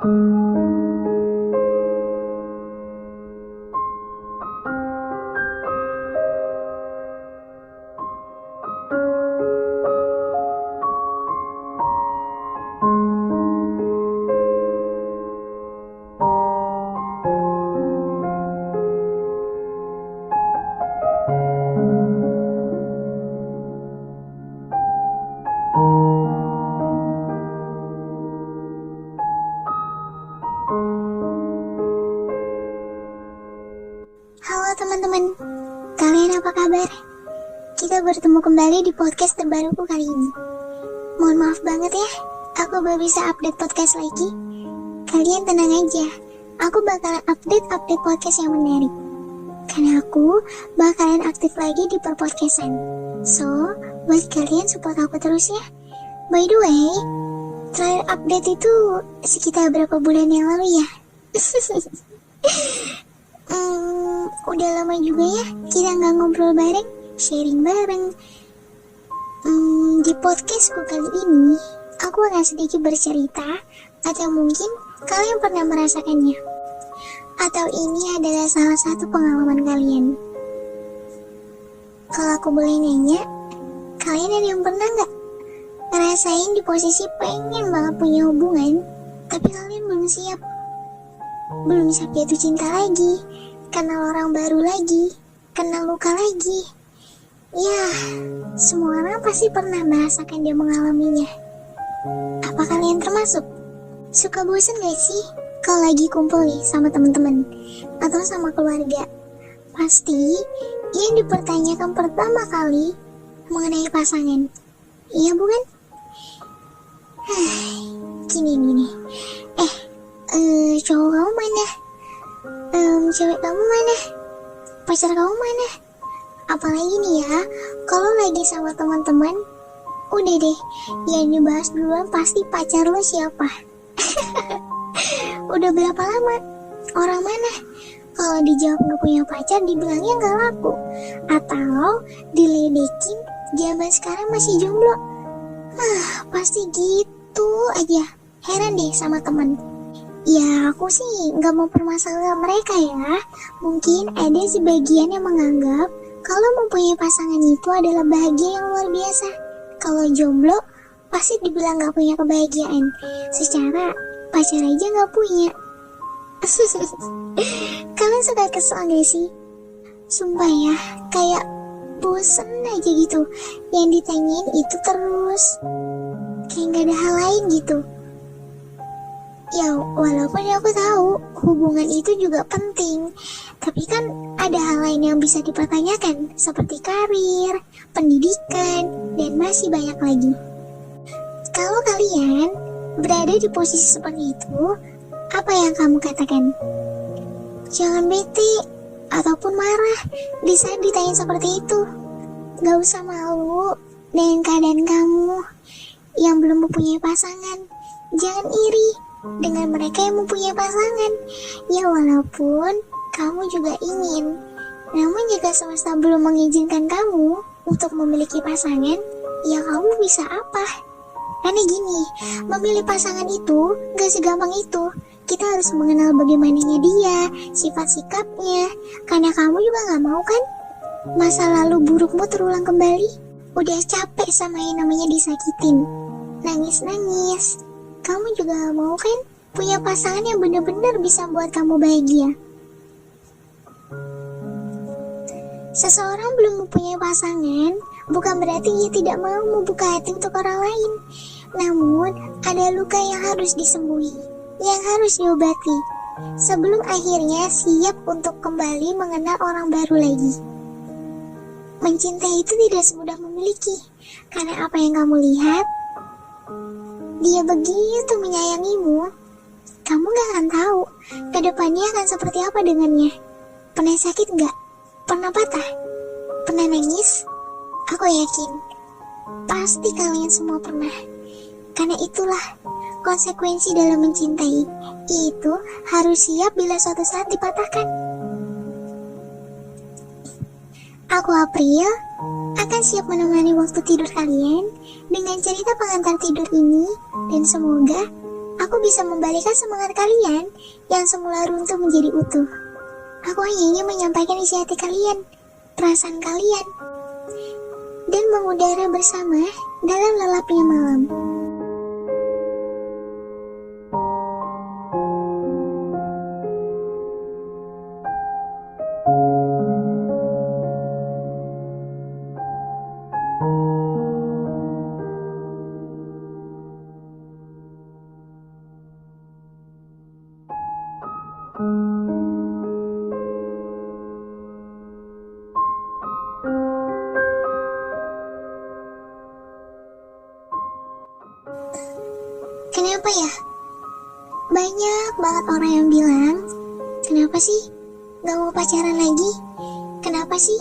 Halo teman-teman, kalian apa kabar? Kita bertemu kembali di podcast terbaruku kali ini. Mohon maaf banget ya, aku baru bisa update podcast lagi. Kalian tenang aja, aku bakalan update podcast yang menarik. Karena aku bakalan aktif lagi di perpodcastan. So, buat kalian support aku terus ya. By the way, terakhir update itu sekitar berapa bulan yang lalu ya? Udah lama juga ya kita nggak ngobrol bareng, sharing bareng. Di podcastku kali ini, aku akan sedikit bercerita, atau mungkin kalian pernah merasakannya, atau ini adalah salah satu pengalaman kalian. Kalau aku boleh nanya, kalian ada yang pernah nggak ngerasain di posisi pengen banget punya hubungan, tapi kalian belum siap jatuh cinta lagi, kenal orang baru lagi, kenal luka lagi. Ya, semua orang pasti pernah merasakan dia mengalaminya. Apa kalian termasuk? Suka bosen gak sih kalau lagi kumpul nih sama teman-teman atau sama keluarga? Pasti yang dipertanyakan pertama kali mengenai pasangan. Iya bukan? Gini nih. Cowok kamu mana? Cewek kamu mana? Pacar kamu mana? Apalagi nih ya, kalau lagi sama teman-teman, udah deh, yang dibahas duluan pasti pacar lo siapa. Udah berapa lama? Orang mana? Kalau dijawab gak punya pacar, dibilangnya gak laku. Atau diledekin, zaman sekarang masih jomblo. Pasti gitu aja. Heran deh sama teman. Ya aku sih gak mau permasalahan mereka ya. Mungkin ada sebagian yang menganggap kalau mempunyai pasangan itu adalah bahagia yang luar biasa. Kalau jomblo pasti dibilang gak punya kebahagiaan. Secara pacar aja gak punya. Kalian suka kesel gak sih? Sumpah ya, kayak bosen aja gitu. Yang ditanyain itu terus, kayak gak ada hal lain gitu. Ya walaupun aku tahu hubungan itu juga penting, tapi kan ada hal lain yang bisa dipertanyakan, seperti karir, pendidikan, dan masih banyak lagi. Kalau kalian berada di posisi seperti itu, apa yang kamu katakan? Jangan bete ataupun marah di saat ditanya seperti itu. Gak usah malu dengan keadaan kamu yang belum mempunyai pasangan. Jangan iri dengan mereka yang mempunyai pasangan. Ya walaupun kamu juga ingin, namun jika semesta belum mengizinkan kamu untuk memiliki pasangan, ya kamu bisa apa? Karena gini, memilih pasangan itu gak segampang itu. Kita harus mengenal bagaimananya dia, sifat sikapnya. Karena kamu juga gak mau kan masa lalu burukmu terulang kembali. Udah capek sama yang namanya disakitin, nangis-nangis. Kamu juga gak mau kan punya pasangan yang benar-benar bisa buat kamu bahagia. Seseorang belum mempunyai pasangan bukan berarti ia tidak mau membuka hati untuk orang lain. Namun ada luka yang harus disembuhi, yang harus diobati, sebelum akhirnya siap untuk kembali mengenal orang baru lagi. Mencintai itu tidak semudah memiliki, karena apa yang kamu lihat, dia begitu menyayangimu, kamu gak akan tahu kedepannya akan seperti apa dengannya. Pernah sakit gak? Pernah patah? Pernah nangis? Aku yakin pasti kalian semua pernah. Karena itulah konsekuensi dalam mencintai, itu harus siap bila suatu saat dipatahkan. Aku April akan siap menemani waktu tidur kalian dengan cerita pengantar tidur ini, dan semoga aku bisa membalikan semangat kalian yang semula runtuh menjadi utuh. Aku hanya ingin menyampaikan isi hati kalian, perasaan kalian, dan mengudara bersama dalam lelapnya malam. Kenapa ya? Banyak banget orang yang bilang, kenapa sih gak mau pacaran lagi? Kenapa sih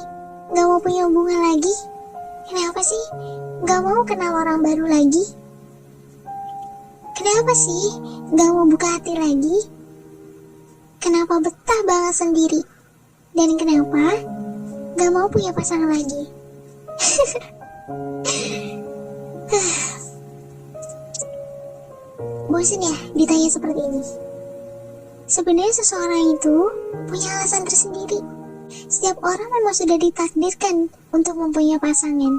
gak mau punya hubungan lagi? Kenapa sih gak mau kenal orang baru lagi? Kenapa sih gak mau buka hati lagi? Kenapa betah banget sendiri? Dan kenapa gak mau punya pasangan lagi? Bosan ya ditanya seperti ini? Sebenarnya seseorang itu punya alasan tersendiri. Setiap orang memang sudah ditakdirkan untuk mempunyai pasangan.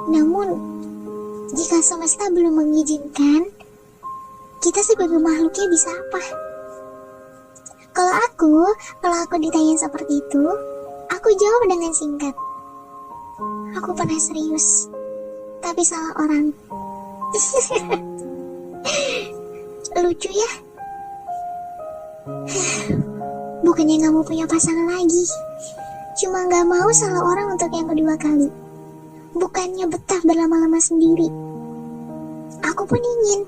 Namun, jika semesta belum mengizinkan, kita sebagai makhluknya bisa apa? Kalau aku ditanya seperti itu, aku jawab dengan singkat. Aku pernah serius, tapi salah orang. Lucu ya? Bukannya gak mau punya pasangan lagi, cuma gak mau salah orang untuk yang kedua kali. Bukannya betah berlama-lama sendiri. Aku pun ingin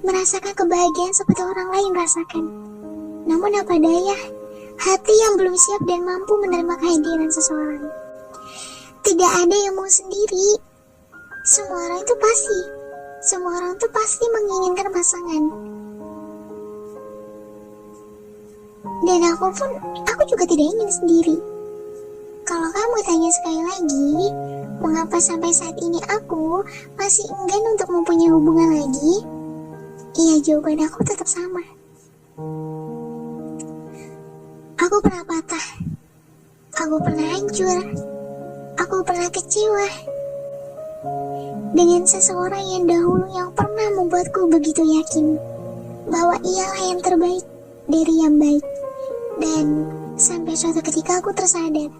merasakan kebahagiaan seperti orang lain rasakan. Namun apa daya, hati yang belum siap dan mampu menerima kehadiran seseorang. Tidak ada yang mau sendiri. Semua orang itu pasti menginginkan pasangan. Dan aku juga tidak ingin sendiri. Kalau kamu tanya sekali lagi, mengapa sampai saat ini aku masih enggan untuk mempunyai hubungan lagi? Iya, jawaban aku tetap sama. Aku pernah patah, aku pernah hancur, aku pernah kecewa dengan seseorang yang dahulu yang pernah membuatku begitu yakin bahwa ialah yang terbaik dari yang baik. Dan sampai suatu ketika aku tersadar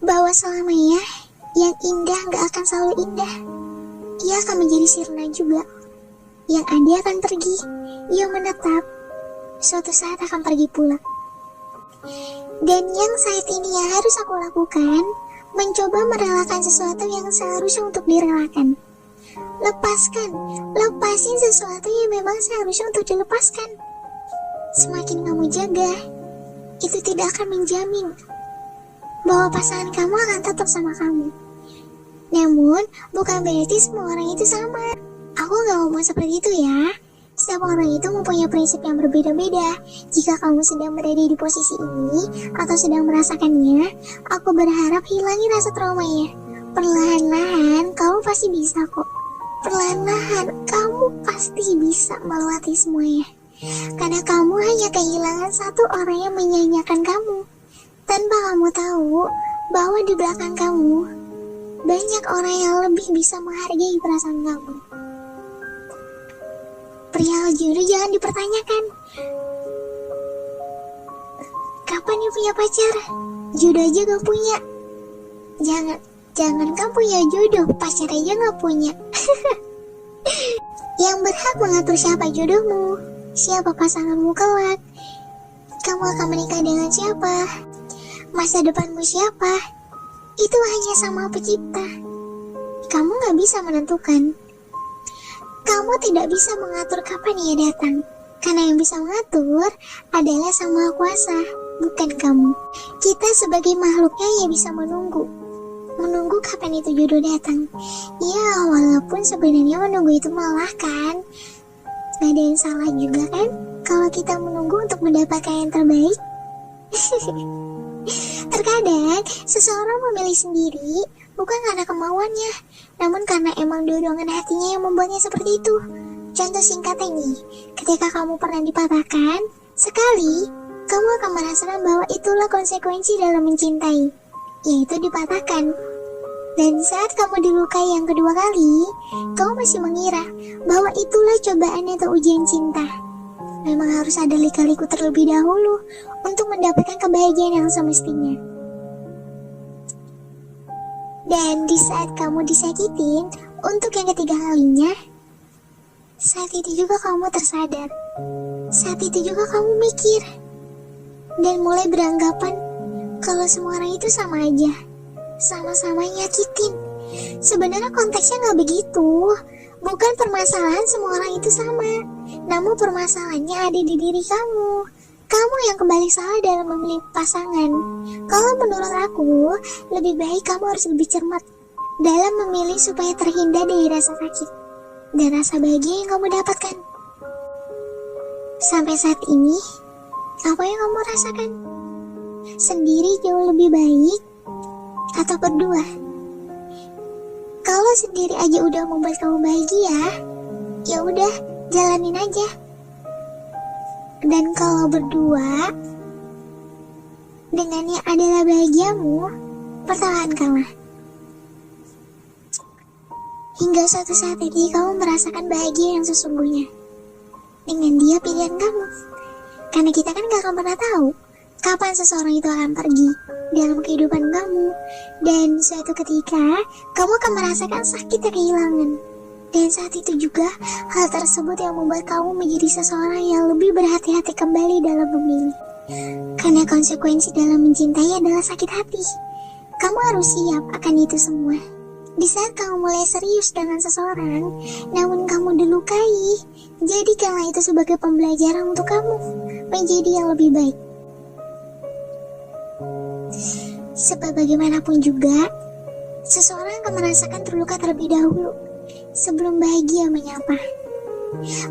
bahwa selamanya yang indah gak akan selalu indah. Ia akan menjadi sirna juga. Yang ada akan pergi, yang menetap suatu saat akan pergi pula. Dan yang saat ini yang harus aku lakukan, mencoba merelakan sesuatu yang seharusnya untuk direlakan. Lepasin sesuatu yang memang seharusnya untuk dilepaskan. Semakin kamu jaga, itu tidak akan menjamin bahwa pasangan kamu akan tetap sama kamu. Namun, bukan berarti semua orang itu sama. Aku gak ngomong seperti itu ya. Setiap orang itu mempunyai prinsip yang berbeda-beda. Jika kamu sedang berada di posisi ini atau sedang merasakannya, aku berharap hilangi rasa traumanya. Perlahan-lahan, kamu pasti bisa kok. Perlahan-lahan, kamu pasti bisa melewati semuanya. Karena kamu hanya kehilangan satu orang yang menyanyiakan kamu, tanpa kamu tahu bahwa di belakang kamu banyak orang yang lebih bisa menghargai perasaan kamu. Perihal jodoh jangan dipertanyakan. Kapan dia punya pacar? Jodoh aja gak punya. Jangan kamu punya jodoh, pacar aja gak punya. Yang berhak mengatur siapa jodohmu, siapa pasanganmu kelak, kamu akan menikah dengan siapa, masa depanmu siapa, itu hanya Sang Maha Pencipta. Kamu gak bisa menentukan. Kamu tidak bisa mengatur kapan ia datang, karena yang bisa mengatur adalah Sang Maha Kuasa, bukan kamu. Kita sebagai makhluknya yang bisa menunggu kapan itu jodoh datang. Ya, walaupun sebenarnya menunggu itu melelahkan, gak ada yang salah juga kan kalau kita menunggu untuk mendapatkan yang terbaik. Terkadang seseorang memilih sendiri bukan karena kemauannya, namun karena emang dorongan hatinya yang membuatnya seperti itu. Contoh singkatnya nih, ketika kamu pernah dipatahkan sekali, kamu akan merasakan bahwa itulah konsekuensi dalam mencintai, yaitu dipatahkan. Dan saat kamu dilukai yang kedua kali, kamu masih mengira bahwa itulah cobaan atau ujian cinta. Memang harus ada lika-liku terlebih dahulu untuk mendapatkan kebahagiaan yang semestinya. Dan di saat kamu disakitin untuk yang ketiga kalinya, saat itu juga kamu tersadar. Saat itu juga kamu mikir dan mulai beranggapan kalau semua orang itu sama aja, sama-sama nyakitin. Sebenarnya konteksnya gak begitu. Bukan permasalahan semua orang itu sama, namun permasalahannya ada di diri kamu. Kamu yang kembali salah dalam memilih pasangan. Kalau menurut aku, lebih baik kamu harus lebih cermat dalam memilih supaya terhindar dari rasa sakit dan rasa bahagia yang kamu dapatkan. Sampai saat ini, apa yang kamu rasakan? Sendiri jauh lebih baik atau berdua? Kalau sendiri aja udah membuat kamu bahagia, ya udah jalanin aja. Dan kalau berdua, dengannya adalah bahagiamu, pertahankanlah. Hingga suatu saat ini kamu merasakan bahagia yang sesungguhnya dengan dia pilihan kamu. Karena kita kan gak akan pernah tahu kapan seseorang itu akan pergi dalam kehidupan kamu. Dan suatu ketika, kamu akan merasakan sakitnya kehilangan. Dan saat itu juga, hal tersebut yang membuat kamu menjadi seseorang yang lebih berhati-hati kembali dalam memilih. Karena konsekuensi dalam mencintai adalah sakit hati. Kamu harus siap akan itu semua. Di saat kamu mulai serius dengan seseorang, namun kamu dilukai, jadikanlah itu sebagai pembelajaran untuk kamu menjadi yang lebih baik. Sebab bagaimanapun juga, seseorang akan merasakan terluka terlebih dahulu sebelum bahagia menyapa.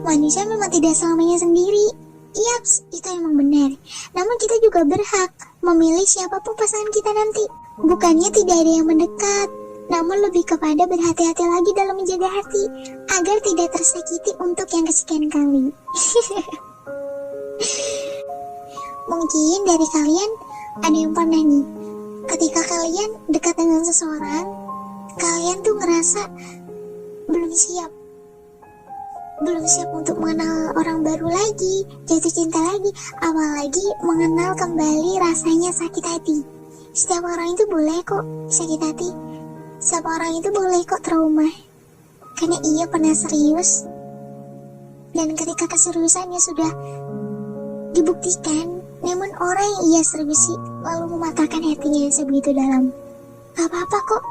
Manusia memang tidak selamanya sendiri. Yaps, itu emang benar. Namun kita juga berhak memilih siapapun pasangan kita nanti. Bukannya tidak ada yang mendekat, namun lebih kepada berhati-hati lagi dalam menjaga hati agar tidak tersakiti untuk yang kesekian kali. Mungkin dari kalian ada yang pernah nih, ketika kalian dekat dengan seseorang, kalian tuh ngerasa belum siap untuk mengenal orang baru lagi, jatuh cinta lagi, apalagi mengenal kembali rasanya sakit hati. Setiap orang itu boleh kok sakit hati, setiap orang itu boleh kok trauma, karena ia pernah serius. Dan ketika keseriusannya sudah dibuktikan, namun orang yang ia seriusi lalu mematahkan hatinya yang sebegitu dalam. Gak apa-apa kok,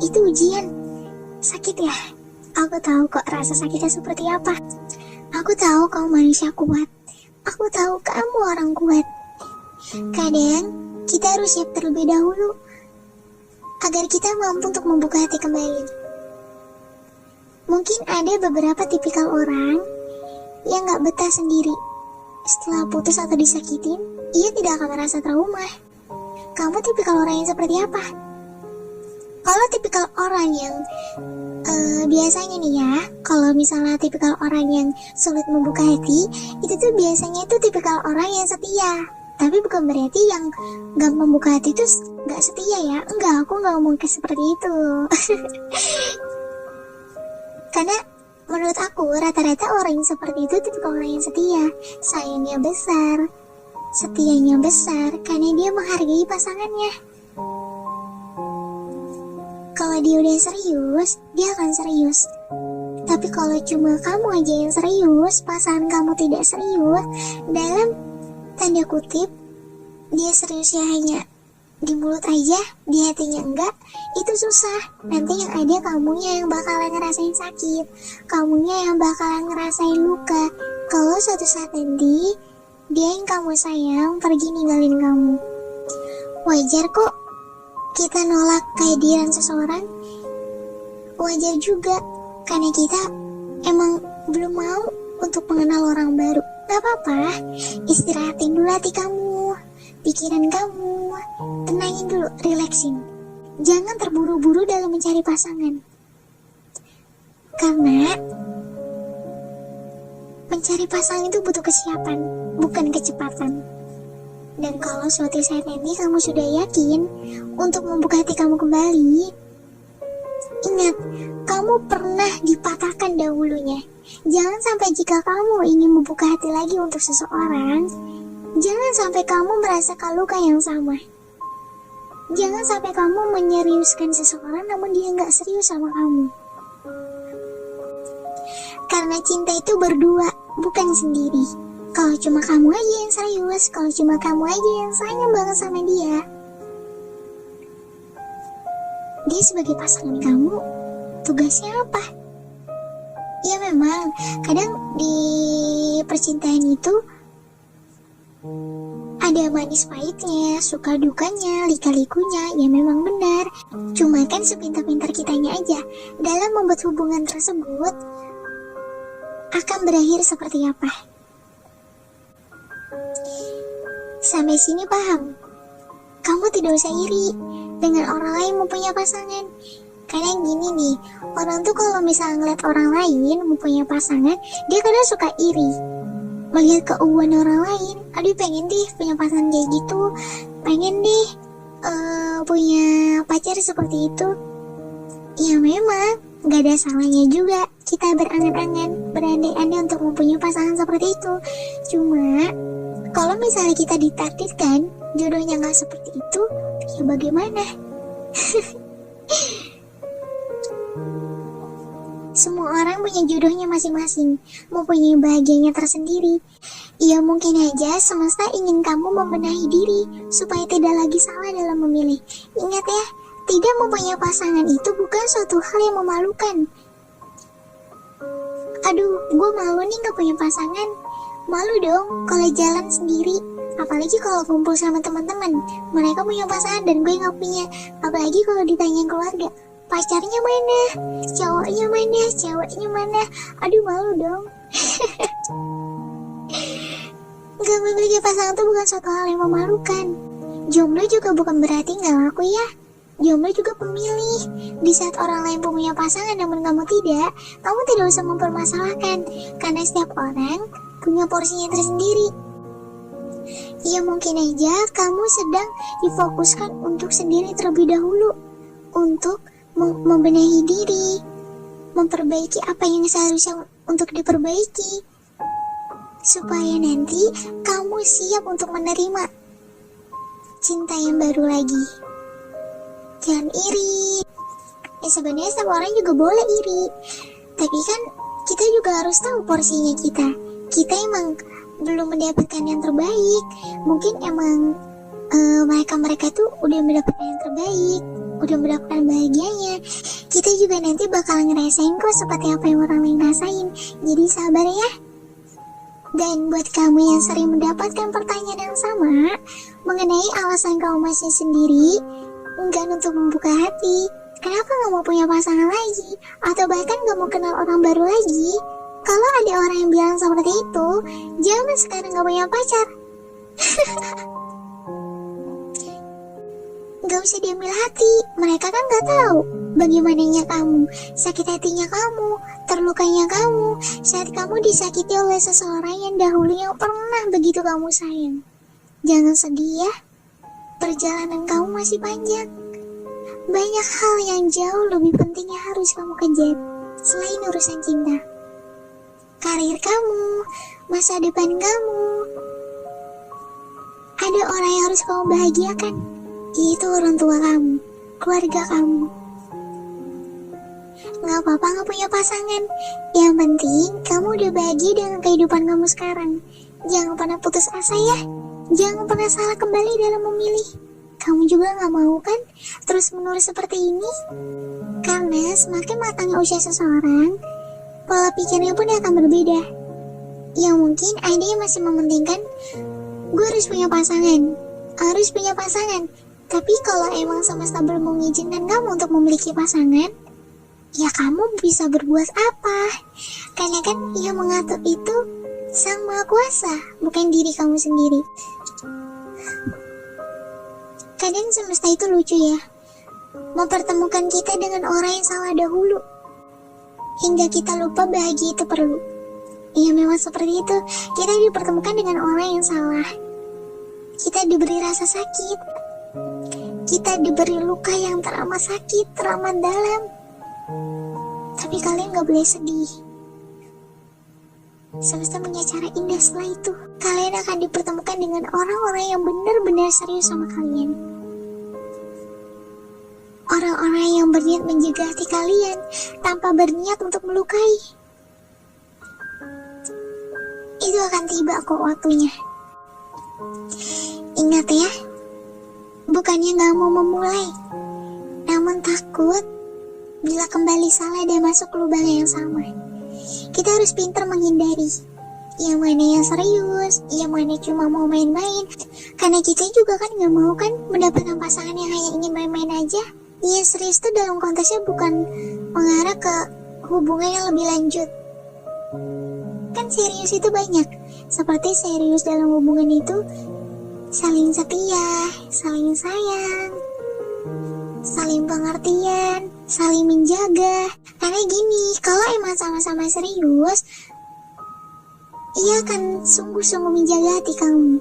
itu ujian. Sakit ya? Aku tahu kok rasa sakitnya seperti apa. Aku tahu kamu manusia kuat. Aku tahu kamu orang kuat. Kadang kita harus siap terlebih dahulu agar kita mampu untuk membuka hati kembali. Mungkin ada beberapa tipikal orang yang gak betah sendiri. Setelah putus atau disakitin, ia tidak akan merasa trauma. Kamu tipikal orang yang seperti apa? Kalau tipikal orang yang biasanya nih ya, kalau misalnya tipikal orang yang sulit membuka hati, itu tuh biasanya itu tipikal orang yang setia. Tapi bukan berarti yang gak membuka hati itu gak setia ya. Enggak, aku gak ngomong kayak seperti itu. Karena menurut aku rata-rata orang yang seperti itu tipikal orang yang setia. Sayangnya besar, setianya besar, karena dia menghargai pasangannya. Kalau dia udah serius, dia akan serius. Tapi kalau cuma kamu aja yang serius, pasangan kamu tidak serius, dalam tanda kutip, dia seriusnya hanya di mulut aja, di hatinya enggak, itu susah. Nanti yang ada kamunya yang bakalan ngerasain sakit, kamunya yang bakalan ngerasain luka. Kalau suatu saat nanti, dia yang kamu sayang pergi ninggalin kamu. Wajar kok kita nolak kehadiran seseorang, wajar juga, karena kita emang belum mau untuk mengenal orang baru. Gak apa-apa, istirahatin dulu hati kamu, pikiran kamu, tenangin dulu, relaxin. Jangan terburu-buru dalam mencari pasangan. Karena mencari pasangan itu butuh kesiapan, bukan kecepatan. Dan kalau suatu saat nanti kamu sudah yakin untuk membuka hati kamu kembali, ingat, kamu pernah dipatahkan dahulunya. Jangan sampai jika kamu ingin membuka hati lagi untuk seseorang, jangan sampai kamu merasakan luka yang sama. Jangan sampai kamu menyeriuskan seseorang namun dia nggak serius sama kamu. Karena cinta itu berdua, bukan sendiri. Kalau cuma kamu aja yang serius, kalau cuma kamu aja yang sayang banget sama dia, dia sebagai pasangan kamu, tugasnya apa? Ya memang, kadang di percintaan itu ada manis pahitnya, suka dukanya, lika-likunya, ya memang benar. Cuma kan sepintar-pintar kitanya aja dalam membuat hubungan tersebut akan berakhir seperti apa. Sampai sini paham? Kamu tidak usah iri dengan orang lain mempunyai pasangan. Karena gini nih, orang tuh kalau misalnya ngeliat orang lain mempunyai pasangan, dia kadang suka iri. Melihat keuangan orang lain, aduh pengen deh punya pasangan kayak gitu, pengen deh punya pacar seperti itu. Ya memang, gak ada salahnya juga kita berangan-angan, berandai-andai untuk mempunyai pasangan seperti itu. Cuma, kalau misalnya kita ditakdirkan jodohnya gak seperti itu, ya bagaimana? Semua orang punya jodohnya masing-masing, mempunyai bahagianya tersendiri. Ya mungkin aja semesta ingin kamu membenahi diri, supaya tidak lagi salah dalam memilih. Ingat ya, tidak mempunyai pasangan itu bukan suatu hal yang memalukan. Aduh, gue malu nih gak punya pasangan. Malu dong kalau jalan sendiri. Apalagi kalau kumpul sama teman-teman, mereka punya pasangan dan gue gak punya. Apalagi kalau ditanya keluarga, pacarnya mana, cowoknya mana, ceweknya mana. Aduh malu dong. Gak memiliki pasangan itu bukan suatu hal yang memalukan. Jomblo juga bukan berarti gak laku ya. Jomblo juga pemilih. Di saat orang lain punya pasangan namun kamu tidak, kamu tidak usah mempermasalahkan. Karena setiap orang punya porsinya tersendiri. Ya mungkin aja kamu sedang difokuskan untuk sendiri terlebih dahulu, untuk membenahi diri, memperbaiki apa yang seharusnya untuk diperbaiki, supaya nanti kamu siap untuk menerima cinta yang baru lagi. Jangan iri. Ya sebenarnya setiap orang juga boleh iri, tapi kan kita juga harus tahu porsinya kita. Kita emang belum mendapatkan yang terbaik. Mungkin emang mereka tuh udah mendapatkan yang terbaik, udah mendapatkan bahagianya. Kita juga nanti bakal ngerasain kok seperti apa yang orang lain rasain. Jadi sabar ya. Dan buat kamu yang sering mendapatkan pertanyaan yang sama mengenai alasan kamu masih sendiri, enggan untuk membuka hati, kenapa gak mau punya pasangan lagi, atau bahkan gak mau kenal orang baru lagi, kalau ada orang yang bilang seperti itu, jangan sekarang gak punya pacar. Gak usah diambil hati, mereka kan gak tahu bagaimananya kamu, sakit hatinya kamu, terlukanya kamu, saat kamu disakiti oleh seseorang yang dahulunya pernah begitu kamu sayang. Jangan sedih ya, perjalanan kamu masih panjang. Banyak hal yang jauh lebih penting yang harus kamu kejar selain urusan cinta. Karir kamu, masa depan kamu. Ada orang yang harus kamu bahagiakan, yaitu orang tua kamu, keluarga kamu. Gak apa-apa gak punya pasangan, yang penting kamu udah bahagia dengan kehidupan kamu sekarang. Jangan pernah putus asa ya, jangan pernah salah kembali dalam memilih. Kamu juga gak mau kan terus menerus seperti ini? Karena semakin matangnya usia seseorang, pola pikirnya pun akan berbeda. Yang mungkin ada yang masih mementingkan, gue harus punya pasangan, harus punya pasangan. Tapi kalau emang semesta belum mengizinkan kamu untuk memiliki pasangan, ya kamu bisa berbuat apa? Karena kan yang mengatur itu Sang Maha Kuasa, bukan diri kamu sendiri. Kadang semesta itu lucu ya. mempertemukan kita dengan orang yang salah dahulu, hingga kita lupa bahagia itu perlu. Ya memang seperti itu, kita dipertemukan dengan orang yang salah. Kita diberi rasa sakit, kita diberi luka yang teramat sakit, teramat dalam. Tapi kalian gak boleh sedih. Semesta punya cara indah setelah itu. Kalian akan dipertemukan dengan orang-orang yang benar-benar serius sama kalian. Orang-orang yang berniat menjaga hati kalian tanpa berniat untuk melukai. Itu akan tiba kok waktunya. Ingat ya, bukannya gak mau memulai, namun takut bila kembali salah dan masuk lubang yang sama. Kita harus pintar menghindari yang mana yang serius, yang mana cuma mau main-main. Karena kita juga kan gak mau kan mendapatkan pasangan yang hanya ingin main-main aja. Yang serius itu dalam konteksnya bukan mengarah ke hubungan yang lebih lanjut. Kan serius itu banyak, seperti serius dalam hubungan itu saling setia, saling sayang, saling pengertian, saling menjaga. Karena gini, kalau emang sama-sama serius, ia akan sungguh-sungguh menjaga hati kamu.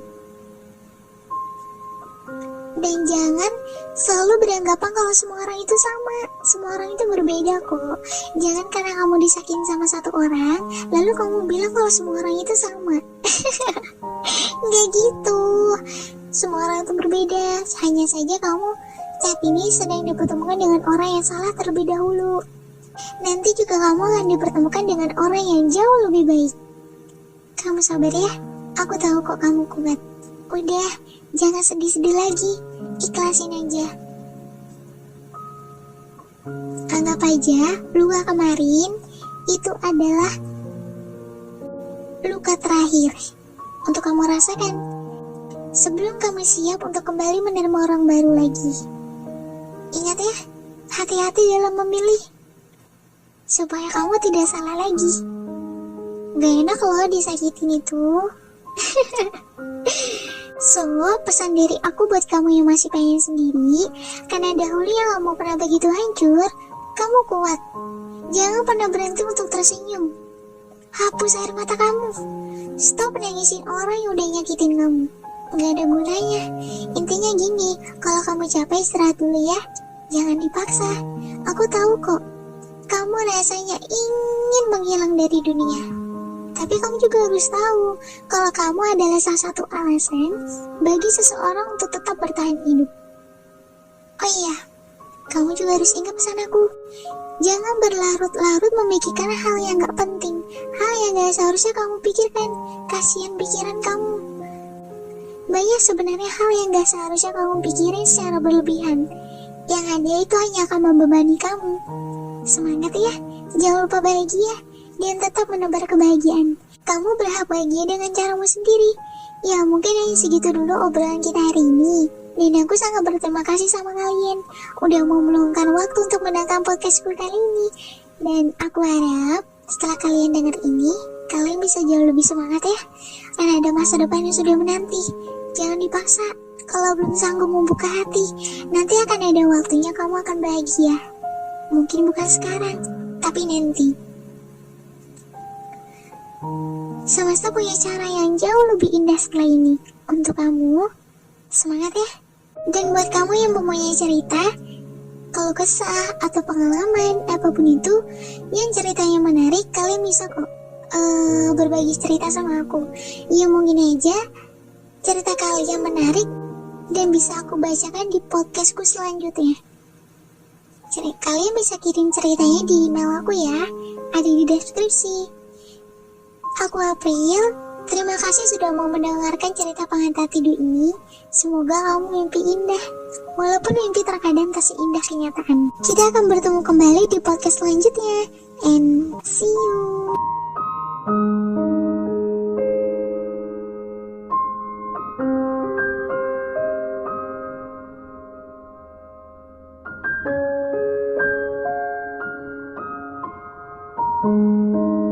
Dan jangan selalu beranggapan kalau semua orang itu sama. Semua orang itu berbeda kok. Jangan karena kamu disakitin sama satu orang, lalu kamu bilang kalau semua orang itu sama. Nggak gitu. Semua orang itu berbeda. Hanya saja kamu saat ini sedang dipertemukan dengan orang yang salah terlebih dahulu. Nanti juga kamu akan dipertemukan dengan orang yang jauh lebih baik. Kamu sabar ya. Aku tahu kok kamu kuat. Udah, jangan sedih-sedih lagi. Ikhlasin aja. Anggap aja luka kemarin itu adalah luka terakhir untuk kamu rasakan sebelum kamu siap untuk kembali menerima orang baru lagi. Ingat ya, hati-hati dalam memilih supaya kamu tidak salah lagi. Gak enak loh disakitin itu. So, pesan dari aku buat kamu yang masih pengen sendiri, karena dahulu yang kamu pernah begitu hancur, kamu kuat. Jangan pernah berhenti untuk tersenyum. Hapus air mata kamu. Stop nangisin orang yang udah nyakitin kamu. Gak ada gunanya. Intinya gini, kalau kamu capek istirahat dulu ya. Jangan dipaksa. Aku tahu kok, kamu rasanya ingin menghilang dari dunia. Tapi kamu juga harus tahu kalau kamu adalah salah satu alasan bagi seseorang untuk tetap bertahan hidup. Oh iya, kamu juga harus ingat pesan aku. Jangan berlarut-larut memikirkan hal yang gak penting, hal yang gak seharusnya kamu pikirkan. Kasihan pikiran kamu. Banyak sebenarnya hal yang gak seharusnya kamu pikirin secara berlebihan. Yang ada itu hanya akan membebani kamu. Semangat ya, jangan lupa bahagia dan tetap menebar kebahagiaan. Kamu berhak bahagia dengan caramu sendiri. Ya mungkin hanya segitu dulu obrolan kita hari ini. Dan aku sangat berterima kasih sama kalian udah mau meluangkan waktu untuk mendengarkan podcastku kali ini. Dan aku harap setelah kalian dengar ini, kalian bisa jauh lebih semangat ya. Karena ada masa depan yang sudah menanti. Jangan dipaksa. Kalau belum sanggup membuka hati, nanti akan ada waktunya kamu akan bahagia. Mungkin bukan sekarang, tapi nanti. Semesta punya cara yang jauh lebih indah setelah ini. Untuk kamu, semangat ya. Dan buat kamu yang mempunyai cerita, kalau kesah atau pengalaman apapun itu yang ceritanya menarik, kalian bisa kok berbagi cerita sama aku. Ya mungkin aja cerita kalian menarik dan bisa aku bacakan di podcastku selanjutnya. Kalian bisa kirim ceritanya di email aku ya, ada di deskripsi. Aku April, terima kasih sudah mau mendengarkan cerita pengantar tidur ini. Semoga kamu mimpi indah, walaupun mimpi terkadang tak seindah kenyataan. Kita akan bertemu kembali di podcast selanjutnya, and see you. Thank you.